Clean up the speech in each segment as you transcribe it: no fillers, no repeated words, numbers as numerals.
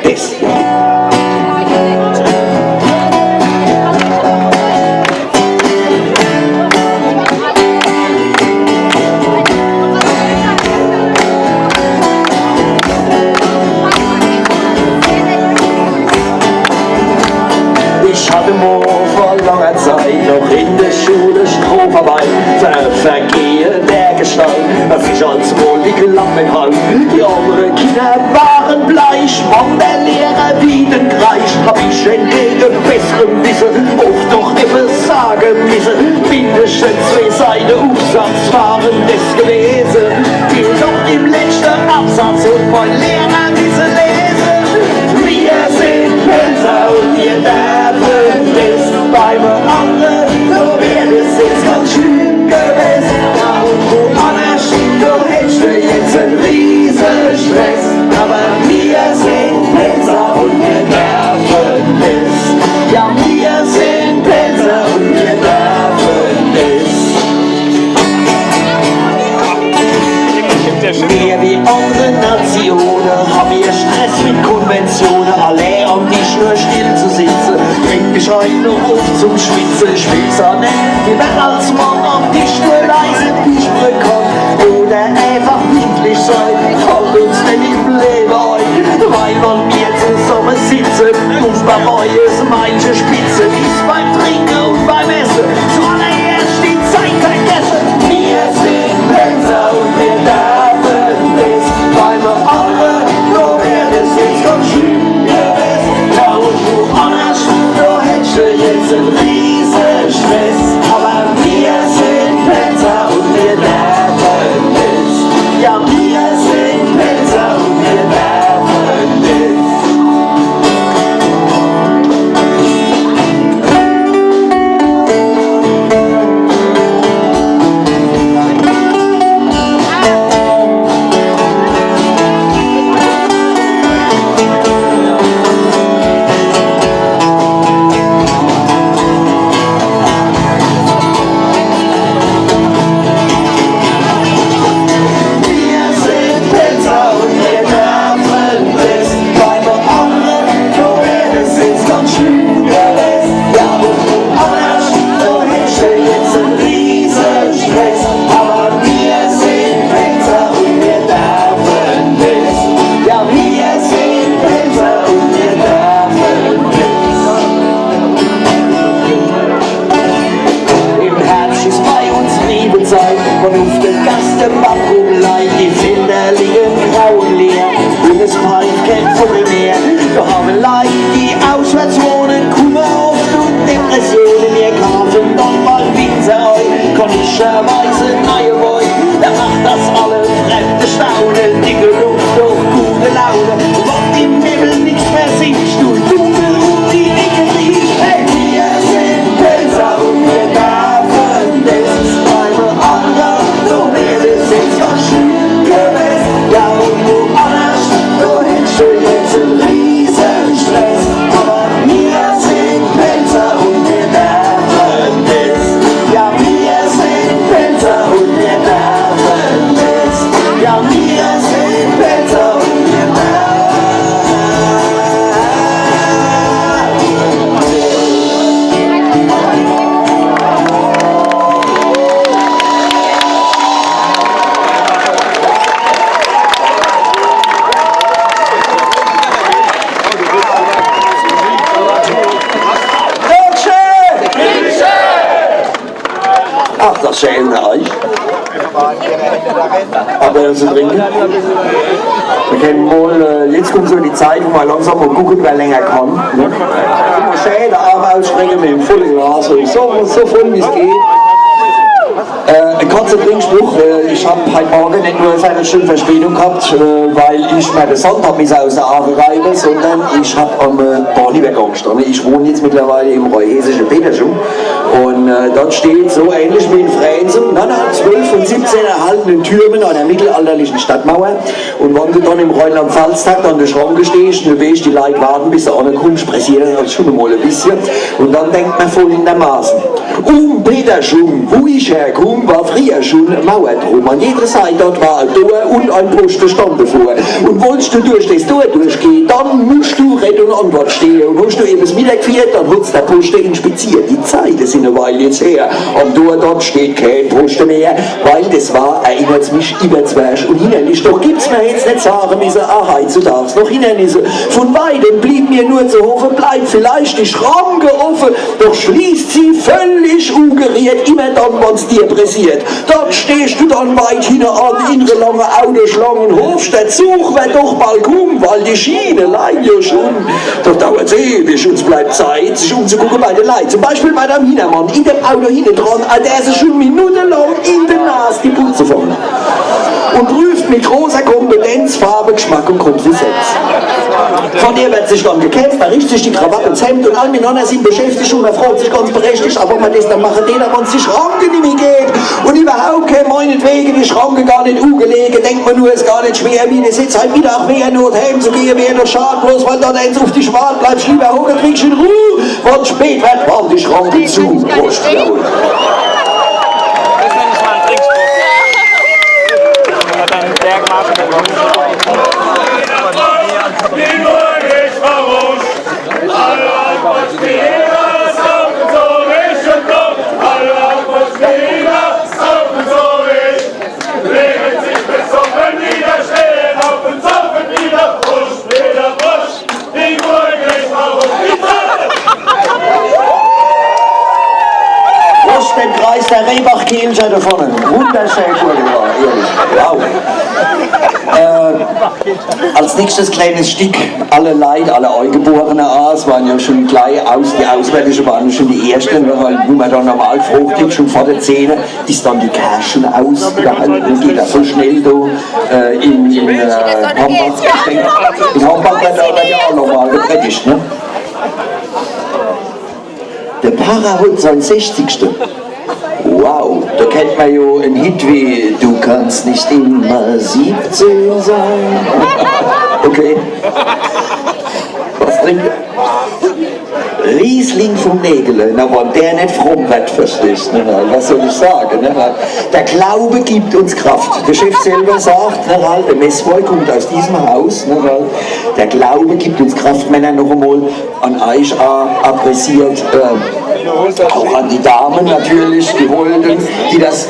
das. Ich hatte mal vor langer Zeit noch in der Schule Stroharbeit Vergehen der Gestalt, dass ich als wohl die Klappe kann. Die anderen Kinder waren bleich, von der Lehrer wie den Kreis. Hab ich entgegen besserem Wissen oft doch immer sagen müssen. Mindestens 2 Seiten Aufsatz waren das gewesen. Die noch im letzten Absatz und mein Lehrer diese lesen. Wir sind Hölzer und wir dürfen das beim anderen. So wäre es jetzt ganz schön gewesen. Ja, und woanders, du hättest du jetzt einen riesen Stress. Aber wir sind Hölzer und wir dürfen das. Ja, wir sind Hölzer und wir dürfen das. Mehr wie andere Nationen haben wir Stress mit Konventionen, allein am Tisch nur still zu sitzen, bringt mich heute noch auf zum Schwitzen. Ich will's auch nicht, wie wenn als Mann am Tisch nur leise Tisch bekommt oder einfach pünktlich sein, halt uns denn im Leben ein, weil wir zusammen sitzen und bei euch manche Spitze ist beim Trinken und beim Essen zuallererst die Zeit vergessen. Wir sind Hölzer und wir dürfen das, weil wir alle, so wäre es jetzt ganz schön gewesen. Ja, und woanders, da hättest du jetzt einen riesen Stress. Aber wir sind Hölzer und wir dürfen das. Ja, wir sind Hölzer und wir dürfen das. Schälen euch. Aber zu trinken. Wir können mal, jetzt kommt so die Zeit, wo man langsam mal gucken, wer länger kann. Ne? Immer schön den Arm ausstrecken mit dem vollen Glas, so voll wie es geht. Ein kurzer Trinkspruch, ich habe heute Morgen nicht nur eine schöne Verspätung gehabt, weil ich mir den Sonntag aus der Aare reibe, sondern ich habe am Bahnweg gestanden. Ich wohne jetzt mittlerweile im reuhesischen Peterschum und dort steht so ähnlich wie in Fränzen, 12 von 17 erhaltenen Türmen an der mittelalterlichen Stadtmauer, und wenn du dann im Rheinland-Pfalz-Tag an der Schranke stehst, dann weißt die Leute warten, bis der andere kommt, pressieren das schon mal ein bisschen, und dann denkt man folgendermaßen: Peterschum, wo ich herkomme, war früher schon eine Mauer drum. An jeder Seite dort war ein Tor und ein Posten stand davor. Und wolltest du durch das Tor durchgehen, dann musst du eine Antwort stehen. Und hast du eben das Mittag gefeiert, dann hat es der Posten inspiziert. Die Zeiten sind eine Weile jetzt her. Am dort steht kein Posten mehr, weil das war, erinnert mich, überzwerg und hinein ist. Doch gibt's mir jetzt nicht sagen müssen, heutzutage noch hinein ist. Von beiden blieb mir nur zu hoffen, bleibt vielleicht die Schranke offen, doch schließt sie völlig ungeriert, immer dann, wenn's dir pressiert. Dort stehst du dann weit hinten an, in der langen Autoschlangen, hofst, der Zug wird doch bald kommen, weil die Schiene leiden ja schon. Doch dauert's ewig, uns bleibt Zeit, sich umzugucken bei den Leuten. Zum Beispiel bei dem Hintermann, in dem Auto hinten dran, der sich schon minutenlang in der Nase die Putze vorne. Und prüft mit großer Kompetenz Farbe, Geschmack und Konsistenz. Von der wird sich dann gekämpft, man richtet sich die Krawatte und das Hemd und all miteinander sind beschäftigt und man freut sich ganz berechtigt, aber man das dann machen, wenn es die Schranke nicht mehr geht und überhaupt kein meinetwegen die Schranke gar nicht ungelegen, denkt man nur, es ist gar nicht schwer, wie das jetzt halt Mittag mehr nur heim zu gehen, wäre doch schade, bloß weil dann eins auf die Schwan bleibst, lieber hocken, trinkst in Ruhe, wann spät wird, war die Schranke zu. Prost, jawohl. Den Kreis der Rehbach-Kielcher da vorne. Wunderschön vorgetragen, ehrlich. Wow. Als nächstes kleines Stück, alle Leute, alle Eingeborenen es waren ja schon gleich die Auswärtigen waren schon die Ersten, wo man dann normal gefragt hat, schon vor der Szene, ist dann die Kerschen ausgehalten und geht da so schnell da in Hamburg. In Hamburg wird aber ja auch normal gepredigt, ne? Der Para hat sein 60. Wow, da kennt man ja einen Hit wie Du kannst nicht immer 17 sein. Okay. Was trinkt ihr? Riesling vom Nägele, na, wenn der nicht fromm wird, verstehst du, was soll ich sagen? Ne? Der Glaube gibt uns Kraft. Der Chef selber sagt, ne, der Messboy kommt aus diesem Haus, ne, der Glaube gibt uns Kraft. Männer noch einmal an euch adressiert, auch an die Damen natürlich, die Holden, die das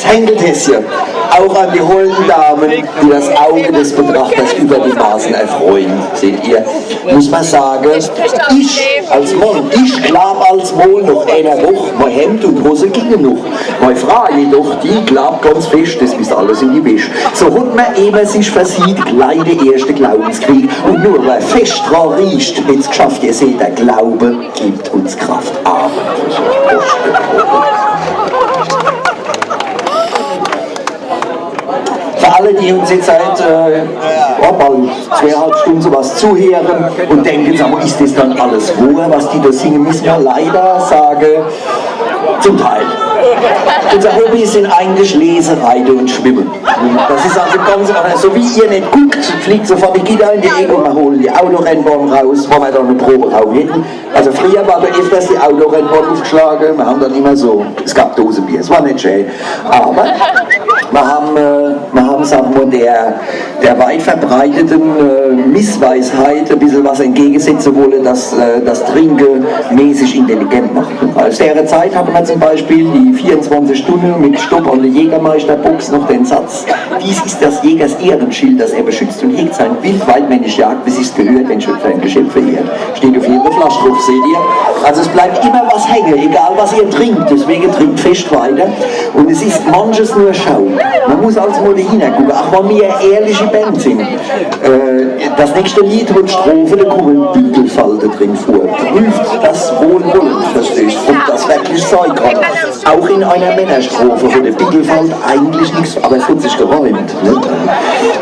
Henkeltässchen, auch an die holden Damen, die das Auge des Betrachters über die Maßen erfreuen. Seht ihr, muss man sagen, ich als Mann, ich glaub als wohl noch einer Woche, mein Hemd und Hose gingen noch. Meine Frau jedoch, die glaubt ganz fest, das ist alles in die Wäsche. So hat man eben sich versieht, gleich der erste Glaubenskrieg. Und nur wer fest dran riecht, hat's geschafft. Ihr seht, der Glaube gibt uns Kraft. Amen. Für alle, die uns jetzt seit bald 2,5 Stunden sowas zuhören und denken, sag mal, ist das dann alles wahr, was die da singen, müssen wir leider sagen, zum Teil. Unser Hobby sind eigentlich Lesereite und Schwimmen. Das ist also ganz, so wie ihr nicht guckt, fliegt sofort die Gitter in die Ecke und wir holen die Autorennbahn raus, wo wir dann eine Proberaum hätten. Also früher war da öfters die Autorennbahn aufgeschlagen, wir haben dann immer so, es gab Dosenbier, es war nicht schön, aber wir haben sagen wir, der weit verbreiteten Missweisheit ein bisschen was entgegensetzen wollen, dass das Trinken mäßig intelligent macht. Als der Zeit hatten wir zum Beispiel die 24 Stunden mit Stopp an der Jägermeisterbox noch den Satz: Dies ist das Jägers Ehrenschild, das er beschützt und hegt sein Wild weitmännisch jagt, bis es gehört, wenn Schöpfer ein Geschöpf verehrt. Steht auf jeder Flasche drauf, seht ihr? Also es bleibt immer was hängen, egal was ihr trinkt, deswegen trinkt fest weiter. Und es ist manches nur Schau. Man muss als mal hingucken, auch wenn wir ehrliche Band sind. Das nächste Lied hat Strophe, da kommen Bügelfalten drin vor. Prüft das Wohlwollen, verstehst du, ob das wirklich sein kann. Auch in einer Männerstrophe von der Bügelfalt eigentlich nichts, aber es hat sich geräumt. Ne?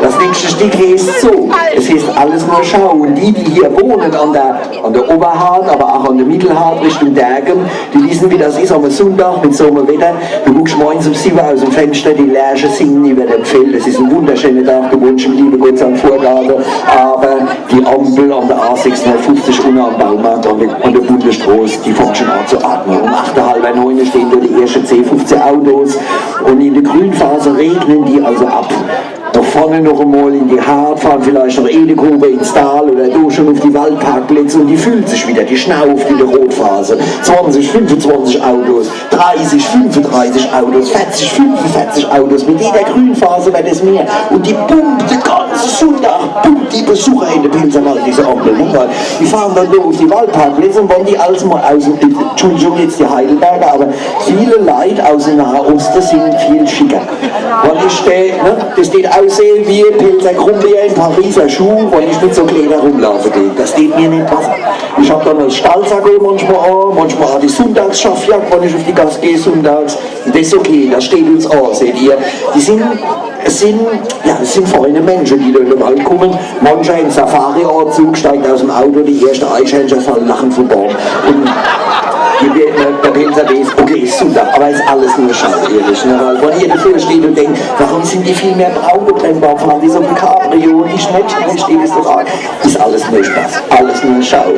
Das nächste Stück heißt so, es heißt alles nur Schau. Und die hier wohnen an der Oberhart, aber auch an der Mittelhart Richtung Dergen, die wissen, wie das ist am Sonntag mit so einem Wetter. Du guckst morgens um 7 aus dem Fenster, die Lerche singen über dem Feld. Es ist ein wunderschöner Tag, du wohnst im lieben Gott am Vorgarten, aber die Ampel an der A650 unten am Baumarkt an der Bundesstraße, die fängt schon an zu atmen. Um 8:30, 9 stehen da die ersten 10, 15 Autos und in der Grünphase regnen die also ab. Doch vorne noch einmal in die Hart, fahren vielleicht noch eine Grube ins Tal oder da schon auf die Waldparkplätze und die fühlt sich wieder, die schnauft in der Rotphase. 20, 25 Autos, 30, 35 Autos, 40, 45 Autos, mit jeder Grünphase wird es mehr. Und die pumpt den ganzen Sonntag, pumpt die Besucher in der Pilserwald, diese Ampel. Die fahren dann da auf die Waldparkplätze und wollen die alles mal aus dem, Entschuldigung jetzt die Heidelberger, aber viele Leute aus dem Nahen Osten sind viel schicker. Weil ich das geht aussehen wie Pilser Grumbier in Pariser Schuh, weil ich mit so Kleider rumlaufen gehe. Das geht mir nicht was. Ich habe dann als Stallsacko manchmal an, manchmal auch die Sonntagsschaffjacke, wenn ich auf die Gas gehe sonntags. Das ist okay, das steht uns an, seht ihr. Es sind feine Menschen, die da in den Wald kommen. Manche haben Safari-Anzug, steigen aus dem Auto, die ersten Eichhörnchen fallen lachend vom Baum. Und der Pilser weiß, okay, ist Sonntag, aber ist alles nur Schau, ehrlich. Ne? Weil wenn ihr dafür steht und denkt, warum sind die viel mehr Braune brennbar, fahren die so ein Cabrio, ich nicht, steht es doch an. Ist alles nur Spaß, alles nur Schau.